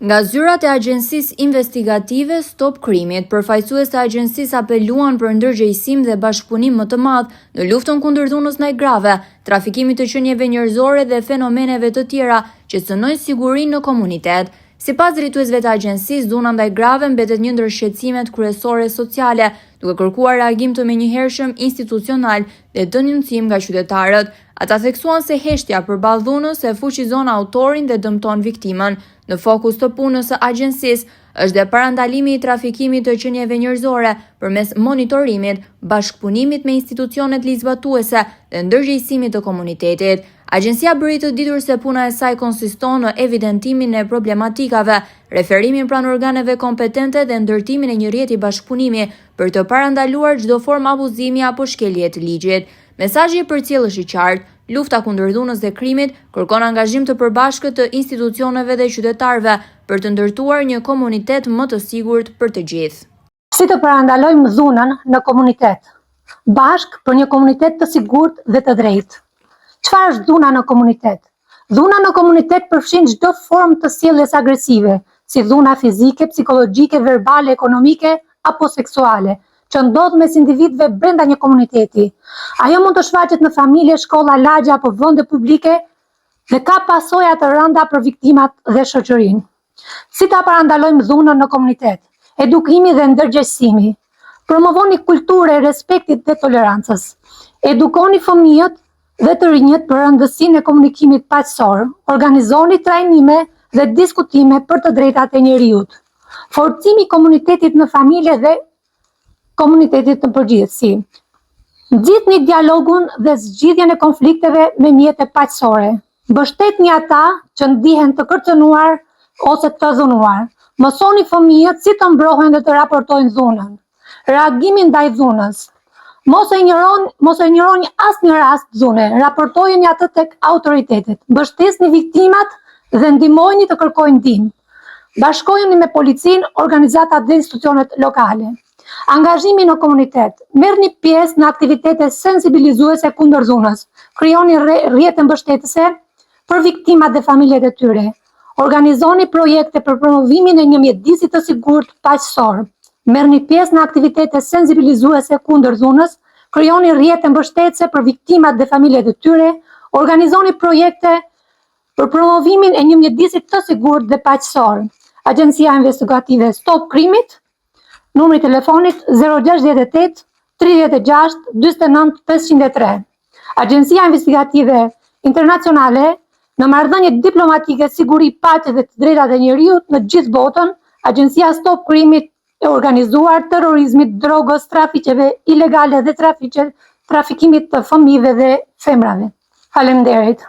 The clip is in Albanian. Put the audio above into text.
Nga zyrat e Agjencisë Investigative Stop Krimit, përfaqësues të agjencisë apeluan për ndërgjegjësim dhe bashkëpunim më të madh në luftën kundër dhunës ndaj grave, trafikimit të qenieve njerëzore dhe fenomeneve të tjera që cënojnë sigurinë në komunitet. Sipas drejtuesve të agjencisë, dhuna ndaj grave mbetet një ndër shqetësimet kryesore sociale, duke kërkuar reagim të menjëhershëm institucional dhe dënimësim nga qytetarët. Ata theksuan se heshtja përballë dhunës e fuqizon autorin dhe dëmton viktimën. Në fokus të punës së agjencisë është dhe parandalimi i trafikimit të qenieve njerëzore përmes monitorimit, bashkëpunimit me institucionet ligjzbatuese dhe ndërgjegjësimit të komunitetit. Agjencia bëri të ditur se puna e saj konsiston në evidentimin e problematikave, referimin pranë organeve kompetente dhe ndërtimin e një rrjeti bashkëpunimi për të parandaluar çdo formë abuzimi apo shkelje të ligjit. Mesazhi i përcjellë është i qartë. Lufta kundër dhunës dhe krimit kërkon angazhim të përbashkët të institucioneve dhe qytetarëve për të ndërtuar një komunitet më të sigurt për të gjithë. Si të parandalojmë dhunën në komunitet? Bashk për një komunitet të sigurt dhe të drejtë. Çfarë është dhuna në komunitet? Dhuna në komunitet përfshin çdo formë të sjelljes agresive, si dhuna fizike, psikologjike, verbale, ekonomike apo seksuale, që ndodh mes individëve brenda një komuniteti. Ajo mund të shfaqet në familje, shkolla, lagje apo vende publike dhe ka pasoja të rënda për viktimat dhe shoqërinë. Si ta parandalojmë dhunën në komunitet? Edukimi dhe ndërgjegjësimi. Promovoni kulturën e respektit dhe tolerancës. Edukoni fëmijët dhe të rinjët për rëndësinë e komunikimit paqësor. Organizoni trajnime dhe diskutime për të drejtat e njerëzit. Forcimi i komunitetit në familje dhe komunitetit në përgjithësi. Nxitni dialogun dhe zgjidhjen e konflikteve me mjete paqësore. Mbështetni ata që ndihen të kërcënuar ose të dhunuar. Mësoni fëmijët si të mbrohen dhe të raportojnë dhunën. Reagimi ndaj dhunës. Mos e injoroni asnjë rast dhune, raportojeni atë tek autoritetet. Mbështesni viktimat dhe ndihmojeni të kërkojnë ndihmë. Bashkohuni me policinë, organizatat dhe institucionet lokale. Angazhimi në komunitet. Merrni pjesë në aktivitete sensibilizuese kundër dhunës. Krijoni rrjete mbështetëse për viktimat dhe familjet e tyre. Organizoni projekte për promovimin e një mjedisi të sigurt paqësor. Merrni pjesë në aktivitete sensibilizuese kundër dhunës. Krijoni rrjete mbështetëse për viktimat dhe familjet e tyre. Organizoni projekte për promovimin e një mjedisi të sigurt dhe paqësor. Agjencia Investigative Stop Krimit. Numri i telefonit 068 36 49 503. Agjencia Investigative Internacionale në marrëdhënie diplomatike, siguri, paqe dhe të drejtat e njerëzit në gjithë botën. Agjencia Stop Krimit e organizuar terrorizmit, drogës, trafiqeve ilegale dhe trafikimit të fëmijëve dhe femrave. Faleminderit.